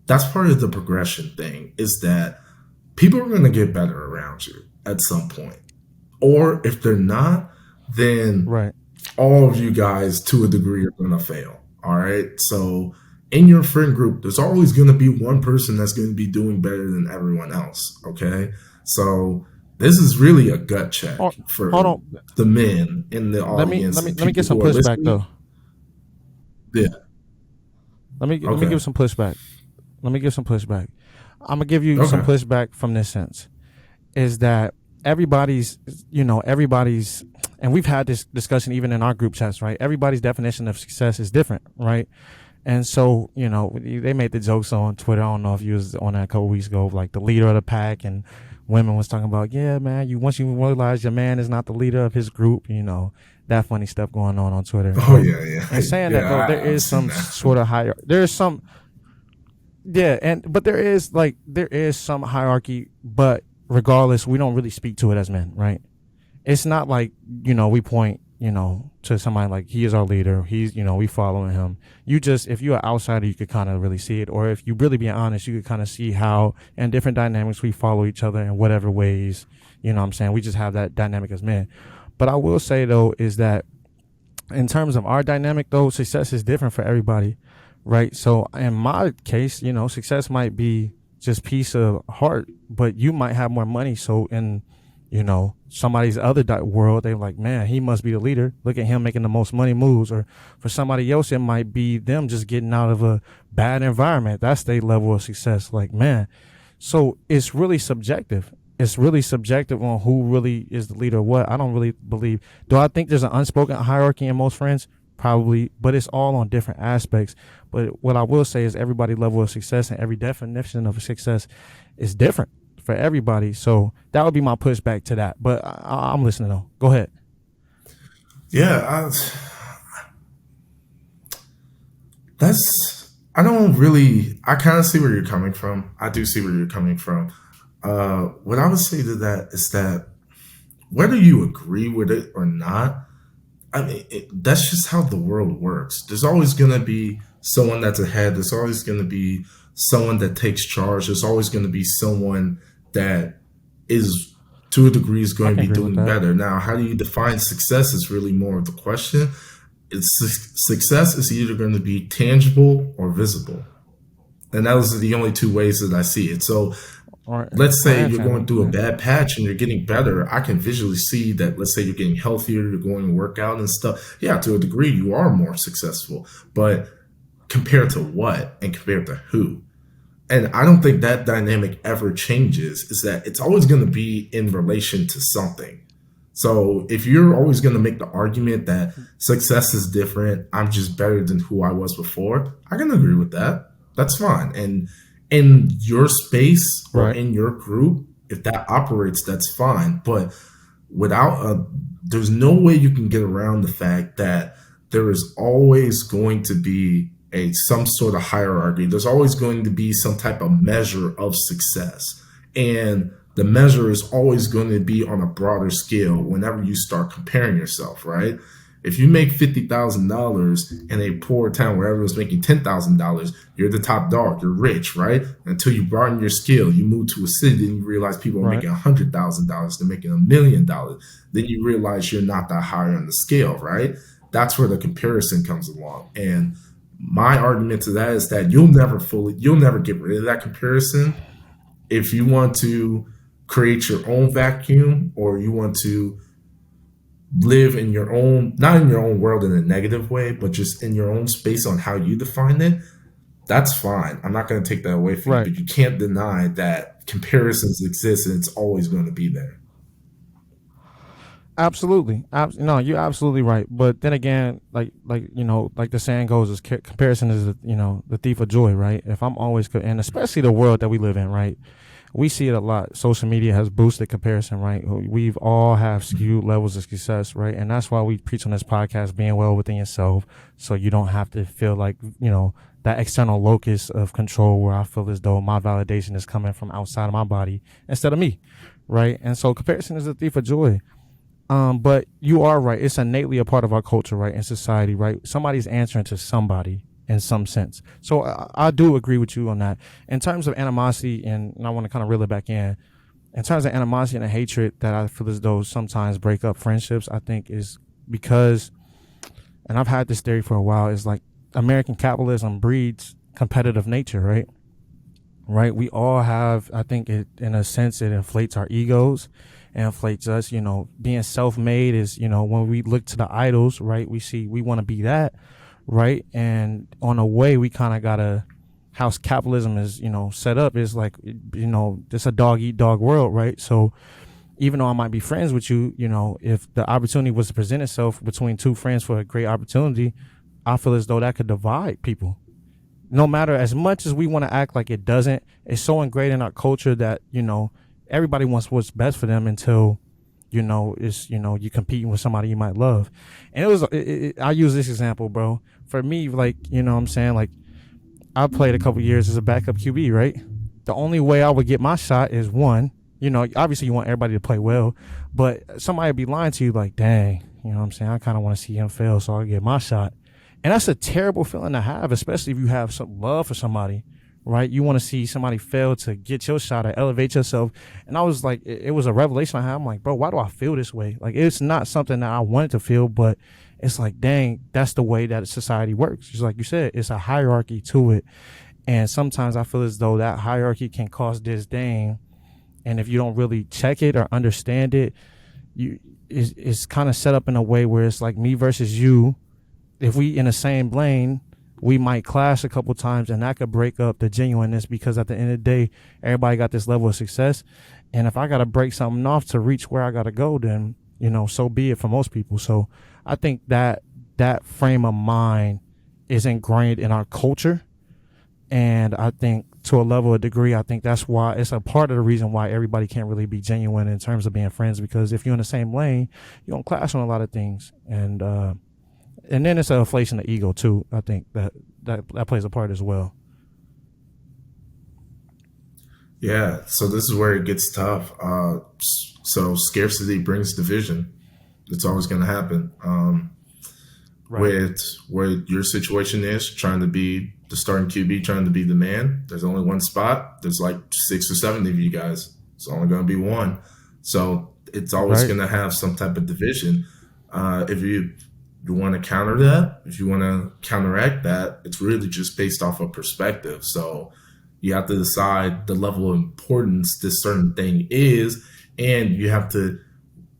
that's part of the progression thing. Is that people are gonna get better around you at some point, or if they're not, then Right. all of you guys to a degree are going to fail. All right. So in your friend group, there's always going to be one person that's going to be doing better than everyone else. Okay. So this is really a gut check Hold, hold for on. the men in the Let me audience let me and let me get people some who are pushback listening. though. Yeah. Let me Okay. give some pushback. Let me give some pushback. I'm gonna give you some Okay. pushback from this sense. Is that everybody's, everybody's, and we've had this discussion even in our group chats, right? Everybody's definition of success is different, right? And so, they made the jokes on Twitter. I don't know if you was on that a couple weeks ago, like the leader of the pack, and women was talking about, yeah, man, once you realize your man is not the leader of his group, that funny stuff going on Twitter. Oh But yeah, yeah, in saying that though, there I've is seen some that. sort of higher. There's some, yeah, but there is some hierarchy, but regardless, we don't really speak to it as men, right? It's not like, we point, to somebody like, he is our leader, he's, we following him. You just, if you're an outsider, you could kind of really see it, or if you really be honest, you could kind of see how in different dynamics we follow each other in whatever ways. What I'm saying, we just have that dynamic as men. But I will say though, is that in terms of our dynamic though, success is different for everybody, right? So in my case, success might be just peace of heart, but you might have more money. So in, somebody's other world, they're like, man, he must be the leader. Look at him making the most money moves. Or for somebody else, it might be them just getting out of a bad environment. That's their level of success. Like, man, so it's really subjective. It's really subjective on who really is the leader of what. I don't really believe. Do I think there's an unspoken hierarchy in most friends? probably, but it's all on different aspects. But what I will say is everybody level of success and every definition of success is different for everybody. So that would be my pushback to that. But I'm listening though. Go ahead. Yeah, I don't really. I kind of see where you're coming from. I do see where you're coming from. What I would say to that is that whether you agree with it or not, I mean, that's just how the world works. There's always going to be someone that's ahead. There's always going to be someone that takes charge. There's always going to be someone that is, to a degree, is I going to can be agree with doing that. better. Now, how do you define success is really more of the question. Success is either going to be tangible or visible. And those are the only two ways that I see it. So let's Or say you're going intangible, through a right? bad patch and you're getting better. I can visually see that. Let's say you're getting healthier, you're going to work out and stuff. Yeah, to a degree, you are more successful. But compared to what and compared to who? And I don't think that dynamic ever changes, is that it's always going to be in relation to something. So if you're always going to make the argument that success is different, I'm just better than who I was before, I can agree with that. That's fine. And in your space or Right. in your group, if that operates, that's fine. But without a, there's no way you can get around the fact that there is always going to be a some sort of hierarchy. There's always going to be some type of measure of success, and the measure is always going to be on a broader scale whenever you start comparing yourself, right? If you make $50,000 in a poor town where everyone's making $10,000, you're the top dog. You're rich, right? Until you broaden your scale, you move to a city, then you realize people are Right. making $100,000. They're making $1 million. Then you realize you're not that high on the scale, right? That's where the comparison comes along. And my argument to that is that you'll never get rid of that comparison. If you want to create your own vacuum, or you want to live in your own, not in your own world in a negative way, but just in your own space on how you define it, that's fine. I'm not going to take that away from you, Right. but you can't deny that comparisons exist and it's always going to be there. Absolutely. No, you're absolutely right. But then again, like like the saying goes, is comparison is the thief of joy, right? If I'm always and especially the world that we live in, right? We see it a lot. Social media has boosted comparison, right? We've all have skewed levels of success, right? And that's why we preach on this podcast being well within yourself, so you don't have to feel like that external locus of control where I feel as though my validation is coming from outside of my body instead of me, right? And so comparison is a thief of joy. But you are right. It's innately a part of our culture, right? And society, right? Somebody's answering to somebody in some sense. So I do agree with you on that. In terms of animosity, and I want to kind of reel it back in terms of animosity and hatred that I feel as though sometimes break up friendships, I think is because, and I've had this theory for a while, is like American capitalism breeds competitive nature, right? Right. We all have, I think it, in a sense, it inflates our egos, it inflates us. Being self-made is, when we look to the idols, right? We see we want to be that, right? And on a way, we kind of gotta, how capitalism is, set up is like, it's a dog eat dog world, right? So even though I might be friends with you, if the opportunity was to present itself between two friends for a great opportunity, I feel as though that could divide people. No matter, as much as we want to act like it doesn't, it's so ingrained in our culture that everybody wants what's best for them until it's you competing with somebody you might love. And I use this example, bro. For me, like, what I'm saying, like, I played a couple years as a backup QB, right? The only way I would get my shot is one, obviously you want everybody to play well, but somebody would be lying to you like, dang, what I'm saying, I kind of want to see him fail so I get my shot. And that's a terrible feeling to have, especially if you have some love for somebody, right? You want to see somebody fail to get your shot or elevate yourself. And I was like, it was a revelation I had. I'm like, bro, why do I feel this way? Like, it's not something that I wanted to feel, but it's like, dang, that's the way that society works. Just like you said, it's a hierarchy to it. And sometimes I feel as though that hierarchy can cause disdain. And if you don't really check it or understand it, you it's kind of set up in a way where it's like me versus you. If we in the same lane, we might clash a couple times, and that could break up the genuineness, because at the end of the day, everybody got this level of success. And if I got to break something off to reach where I got to go, then so be it for most people. So I think that that frame of mind is ingrained in our culture. And I think to a level of degree, I think that's why it's a part of the reason why everybody can't really be genuine in terms of being friends, because if you're in the same lane, you don't clash on a lot of things. And then it's an inflation of ego too. I think that plays a part as well. Yeah, so this is where it gets tough. So scarcity brings division. It's always going to happen. Right. With where your situation is, trying to be the starting QB, trying to be the man. There's only one spot. There's like 6 or 7 of you guys. It's only going to be one. So it's always Right. going to have some type of division. If you want to counter that, if you want to counteract that, it's really just based off of perspective. So you have to decide the level of importance this certain thing is, and you have to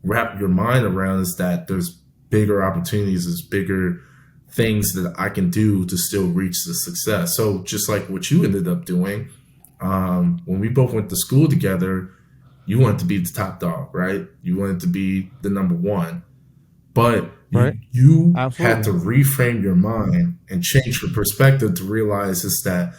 wrap your mind around is that there's bigger opportunities, there's bigger things that I can do to still reach the success. So just like what you ended up doing, when we both went to school together, you wanted to be the top dog, right? You wanted to be the number one, but Right. you had to Absolutely. reframe your mind and change your perspective to realize is that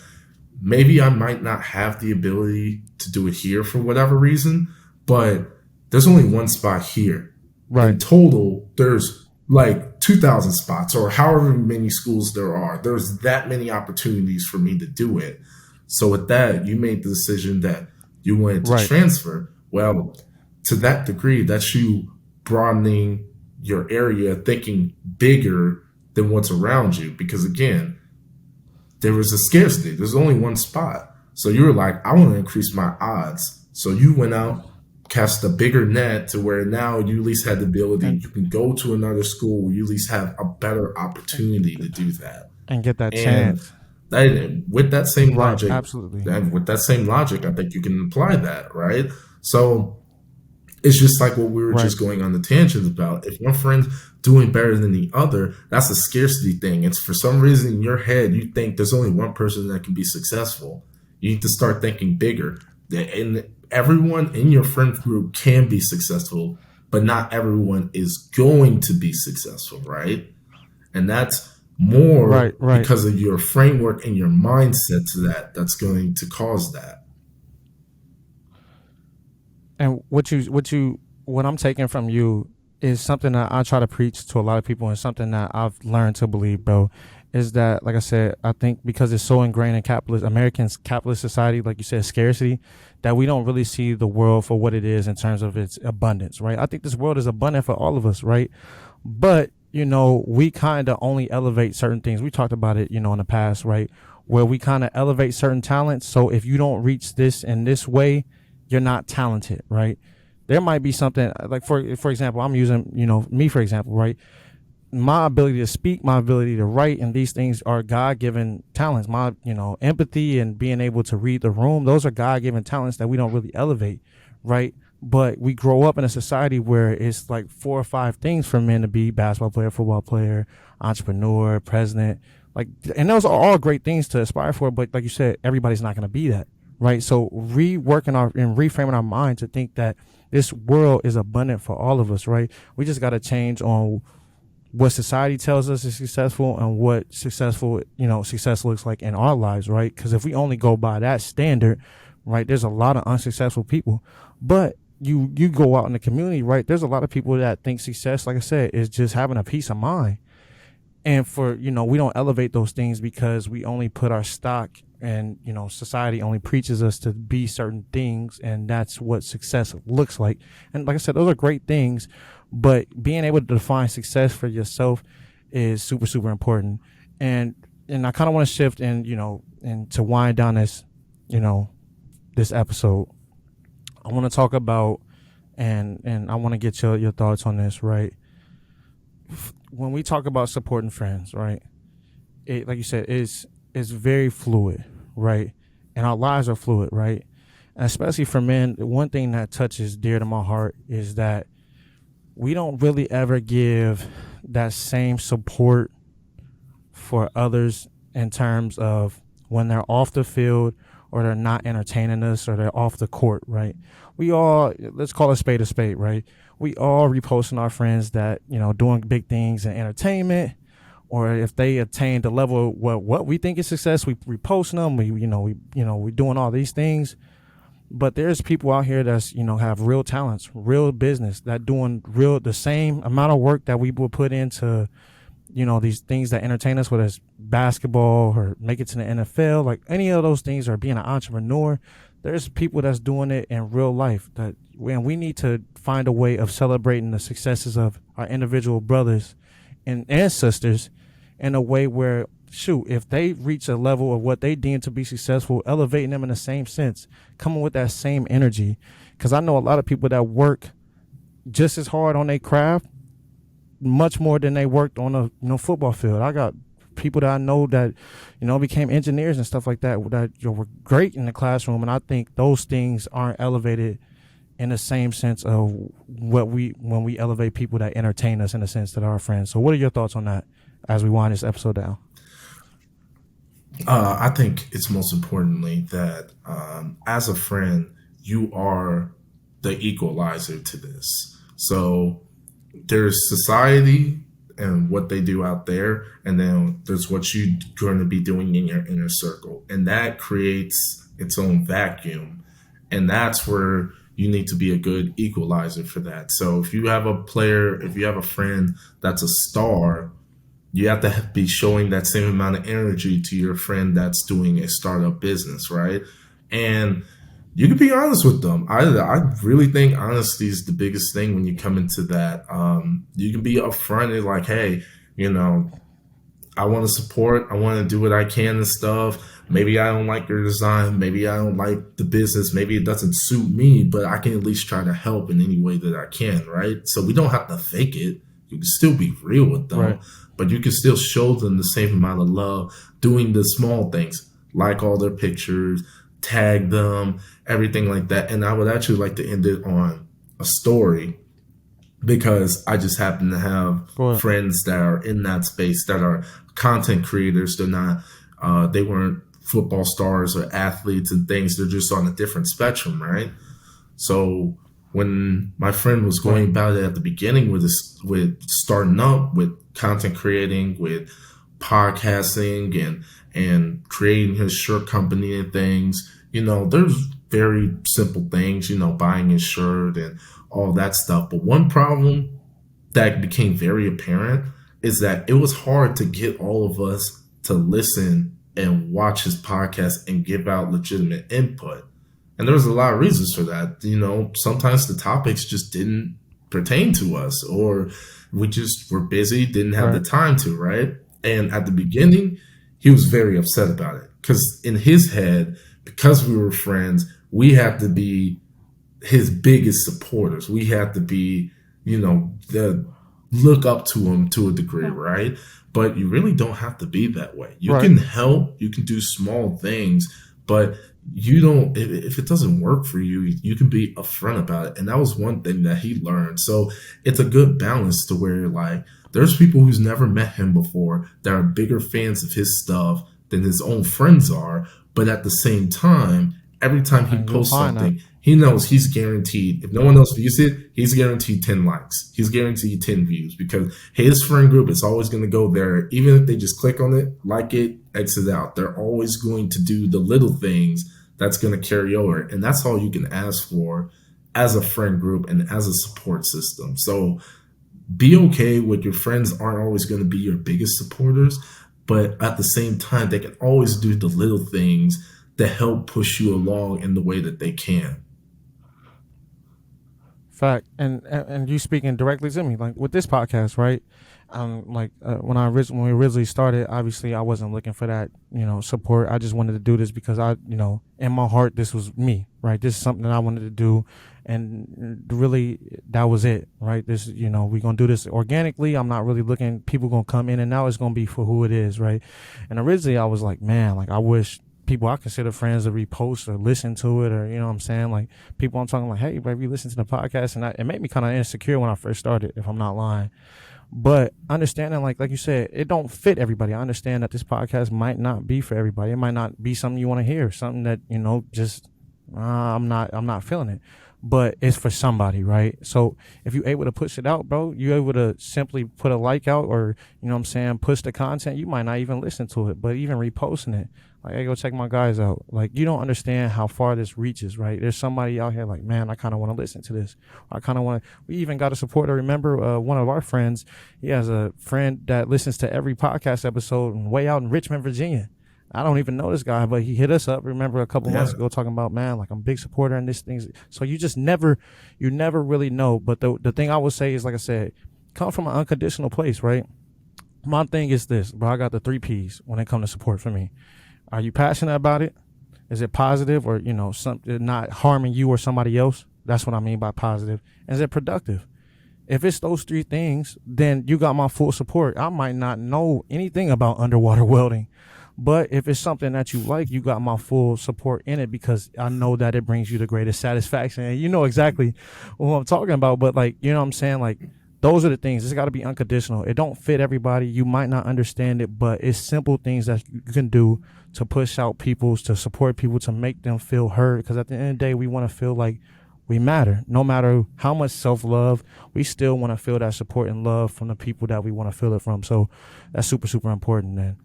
maybe I might not have the ability to do it here for whatever reason, but there's only one spot here. Right. In total, there's like 2,000 spots or however many schools there are. There's that many opportunities for me to do it. So with that, you made the decision that you wanted to Right. transfer. Well, to that degree, that's you broadening your area, thinking bigger than what's around you. Because again, there was a scarcity. There's only one spot. So you were like, I want to increase my odds. So you went out, cast a bigger net to where now you at least had the ability, And you can go to another school, you at least have a better opportunity to do that. and get that And chance. with that same Right. logic, Absolutely. and with that same logic, I think you can apply that, right? So it's just like what we were Right. just going on the tangent about. If one friend's doing better than the other, that's a scarcity thing. It's for some reason in your head, you think there's only one person that can be successful. You need to start thinking bigger. And everyone in your friend group can be successful, but not everyone is going to be successful, right? And that's Right. more Right. because of your framework and your mindset to that that's going to cause that. And what I'm taking from you is something that I try to preach to a lot of people, and something that I've learned to believe, bro, is that, like I said, I think because it's so ingrained in capitalist society, like you said, scarcity, that we don't really see the world for what it is in terms of its abundance, right? I think this world is abundant for all of us, right? But we kind of only elevate certain things. We talked about it, in the past, right? Where we kind of elevate certain talents. So if you don't reach this in this way, you're not talented, right? There might be something like, for example, I'm using, me for example, right? My ability to speak, my ability to write, and these things are God given talents. My, empathy and being able to read the room, those are God given talents that we don't really elevate, right? But we grow up in a society where it's like 4 or 5 things for men to be: basketball player, football player, entrepreneur, president. Like, and those are all great things to aspire for. But like you said, everybody's not going to be that, right? So reworking our and reframing our mind to think that this world is abundant for all of us, right? We just got to change on what society tells us is successful and what success looks like in our lives, right? Because if we only go by that standard, right, there's a lot of unsuccessful people. But you go out in the community, right, there's a lot of people that think success, like I said, is just having a peace of mind. And for, we don't elevate those things because we only put our stock, and society only preaches us to be certain things, and that's what success looks like. And like I said, those are great things, but being able to define success for yourself is super super important. And I kind of want to shift and to wind down you know this episode. I want to talk about, and I want to get your thoughts on this, right? When we talk about supporting friends, right, it, like you said, is very fluid, right? And our lives are fluid, right? And especially for men, one thing that touches dear to my heart is that we don't really ever give that same support for others in terms of when they're off the field, or they're not entertaining us, or they're off the court, right? We all, let's call a spade, right? We all reposting our friends that, doing big things in entertainment. or if they attain the level of what we think is success, we post them, we doing all these things. But there's people out here that's have real talents, real business, that doing real the same amount of work that we will put into these things that entertain us, whether it's basketball or make it to the NFL, like any of those things, or being an entrepreneur. There's people that's doing it in real life, that when we need to find a way of celebrating the successes of our individual brothers and sisters in a way where, shoot, if they reach a level of what they deem to be successful, elevating them in the same sense, coming with that same energy. Because I know a lot of people that work just as hard on their craft, much more than they worked on a football field. I got people that I know that became engineers and stuff like that were great in the classroom, and I think those things aren't elevated in the same sense of when we elevate people that entertain us in the sense that are our friends. So what are your thoughts on that as we wind this episode down? I think it's most importantly that as a friend, you are the equalizer to this. So there's society and what they do out there, and then there's what you're going to be doing in your inner circle, and that creates its own vacuum, and that's where you need to be a good equalizer for that. So if you have a player, if you have a friend that's a star, you have to be showing that same amount of energy to your friend that's doing a startup business, right? And you can be honest with them. I really think honesty is the biggest thing when you come into that. You can be upfront and like, hey, you know, I want to support. I want to do what I can and stuff. Maybe I don't like your design. Maybe I don't like the business. Maybe it doesn't suit me, but I can at least try to help in any way that I can, right? So we don't have to fake it. You can still be real with them, Right. but you can still show them the same amount of love doing the small things, like all their pictures, tag them, everything like that. And I would actually like to end it on a story because I just happen to have Go ahead. friends that are in that space that are content creators. They're not, they weren't football stars or athletes and things. They're just on a different spectrum, right? So when my friend was Right. going about it at the beginning with this, with starting up with content creating, with podcasting and creating his shirt company and things, there's very simple things, buying his shirt and all that stuff. But one problem that became very apparent is that it was hard to get all of us to listen and watch his podcast and give out legitimate input. And there was a lot of reasons for that. Sometimes the topics just didn't pertain to us, or we just were busy, didn't have the Right. time to, right? And at the beginning, he was very upset about it because in his head, because we were friends, we had to be his biggest supporters. We had to be, the look up to him to a degree, right? But you really don't have to be that way. You Right. can help, you can do small things, but you don't, if it doesn't work for you, you can be upfront about it. And that was one thing that he learned. So it's a good balance to where, like, there's people who's never met him before that are bigger fans of his stuff than his own friends are. But at the same time, every time he And you'll posts find that. something, he knows he's guaranteed, if no one else views it, he's guaranteed 10 likes. He's guaranteed 10 views because his friend group is always going to go there. Even if they just click on it, like it, exit out, they're always going to do the little things that's going to carry over. And that's all you can ask for as a friend group and as a support system. So be okay with your friends aren't always going to be your biggest supporters, but at the same time, they can always do the little things that help push you along in the way that they can. Fact. And you speaking directly to me, like with this podcast, right? Like when we originally started, obviously I wasn't looking for that, support. I just wanted to do this because in my heart, this was me, right? This is something that I wanted to do, and really, that was it, right? This, we're gonna do this organically. I'm not really looking. People gonna come in, and now it's gonna be for who it is, right? And originally, I was like, man, like I wish people I consider friends to repost or listen to it, or what I'm saying, like people I'm talking like, hey, baby, listen to the podcast, and it made me kind of insecure when I first started, if I'm not lying. But understanding, like you said, it don't fit everybody. I understand that this podcast might not be for everybody. It might not be something you want to hear, something that just I'm not feeling it. but it's for somebody, right? So if you're able to push it out, bro, you're able to simply put a like out, or you know what I'm saying, push the content. You might not even listen to it, but even reposting it, like, hey, go check my guys out. Like, you don't understand how far this reaches, right? There's somebody out here like, man, I kind of want to listen to this. I kind of want to. We even got a supporter. Remember, one of our friends, he has a friend that listens to every podcast episode and way out in Richmond, Virginia. I don't even know this guy, but he hit us up. Remember a couple Yeah, months ago talking about, man, like, I'm a big supporter in this things. So you just never, you never really know. But the thing I would say is, like I said, come from an unconditional place, right? My thing is this, bro. I got the three P's when it comes to support for me. Are you passionate about it? Is it positive, or something not harming you or somebody else? That's what I mean by positive. And is it productive? If it's those three things, then you got my full support. I might not know anything about underwater welding, but if it's something that you like, you got my full support in it, because I know that it brings you the greatest satisfaction. And you know exactly what I'm talking about. But, like, you know what I'm saying? Like, those are the things. It's got to be unconditional. It don't fit everybody. You might not understand it, but it's simple things that you can do to push out people, to support people, to make them feel heard. Because at the end of the day, we want to feel like we matter. No matter how much self-love, we still want to feel that support and love from the people that we want to feel it from. So that's super, super important, man.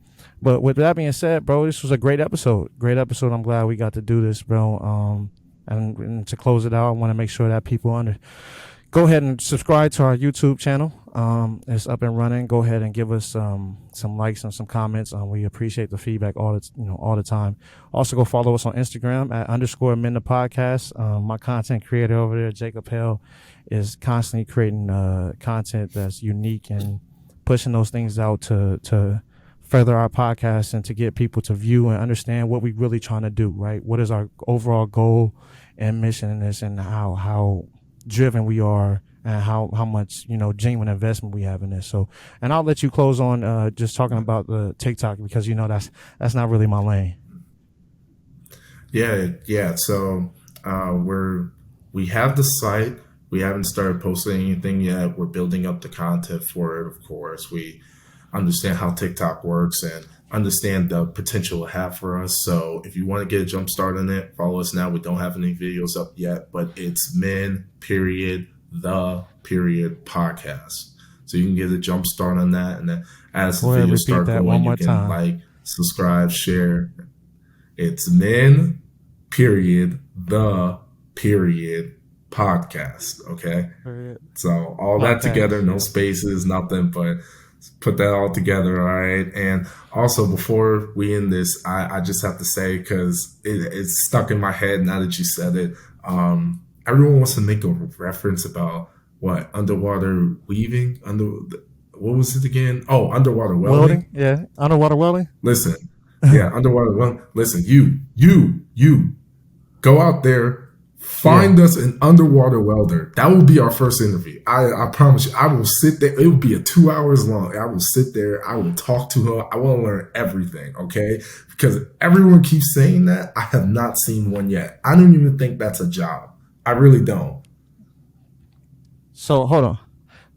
But with that being said, bro, this was a great episode. Great episode. I'm glad we got to do this, bro. And to close it out, I want to make sure that people go ahead and subscribe to our YouTube channel. It's up and running. Go ahead and give us some likes and some comments. We appreciate the feedback all the time. Also, go follow us on Instagram at _Men the podcast. My content creator over there, Jacob Hell, is constantly creating content that's unique and pushing those things out to further our podcast and to get people to view and understand what we really trying to do, right? What is our overall goal and mission in this, and how driven we are, and how much genuine investment we have in this. So, and I'll let you close on just talking about the TikTok, because that's not really my lane. yeah. So we have the site. We haven't started posting anything yet. We're building up the content for it. Of course, we understand how TikTok works and understand the potential it have for us. So if you want to get a jump start on it, follow us now. We don't have any videos up yet, but it's men.the podcast. So you can get a jump start on that. And then as the videos start going, you can like, subscribe, share. It's men.the podcast. Okay. So all that together, no spaces, nothing, but put that all together. All right. And also, before we end this, I just have to say, because it's stuck in my head now that you said it. Everyone wants to make a reference about what underwater weaving, what was it again? Oh, underwater welding. Yeah, underwater welding. Listen, yeah, underwater welding. Listen, you go out there. Find us an underwater welder. That will be our first interview. I promise you. I will sit there. It will be 2 hours long. I will sit there. I will talk to her. I want to learn everything, okay? Because everyone keeps saying that. I have not seen one yet. I don't even think that's a job. I really don't. So, hold on.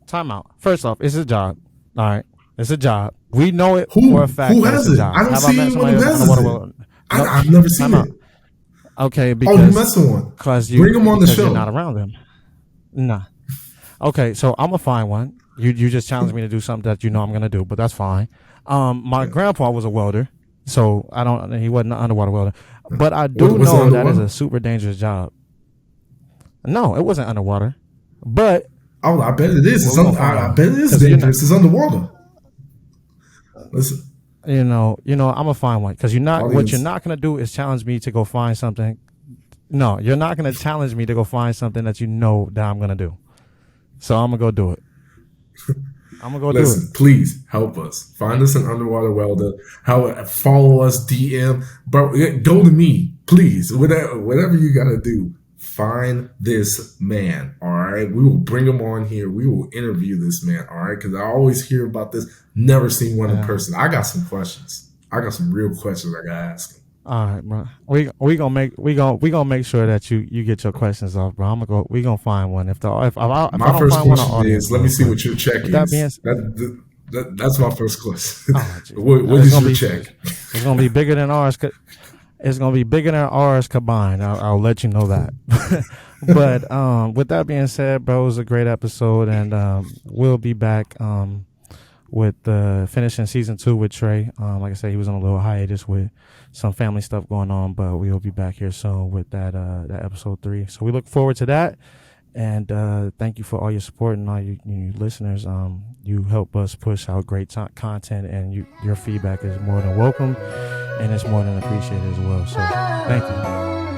Time out. First off, it's a job. All right. It's a job. We know it for a fact. Who has it? I don't see anyone who has it. I've never seen it. Okay, because you messing one. Bring them on the show. You're not around them. Nah. Okay, so I'm gonna find one. You just challenged me to do something that I'm gonna do, but that's fine. My grandpa was a welder, so he wasn't an underwater welder, but I do know that is a super dangerous job. No, it wasn't underwater, but I bet it is. I bet it is dangerous. It's underwater. Listen. I'm gonna find one, because what you're not gonna do is challenge me to go find something. No, you're not gonna challenge me to go find something that that I'm gonna do. So I'm gonna go do it. I'm gonna go do it. Please help us. Find us an underwater welder. Follow us, DM, but go to me, please. Whatever you gotta do. Find this man, all right? We will bring him on here. We will interview this man, all right? Because I always hear about this. Never seen one in person. I got some questions. I got some real questions I gotta ask him. All right, bro. We gonna make sure that you get your questions off, bro. We gonna find one. If I my first question is, let me see what your check is. That's my first question. Oh, what is your check? It's gonna be bigger than ours. It's gonna be bigger than ours combined. I'll let you know that. But with that being said, bro, it was a great episode, and we'll be back with finishing season 2 with Trey. Like I said, he was on a little hiatus with some family stuff going on, but we'll be back here soon with that episode 3. So we look forward to that. And thank you for all your support and all you listeners. You help us push out great content, and your feedback is more than welcome, and it's more than appreciated as well. So thank you.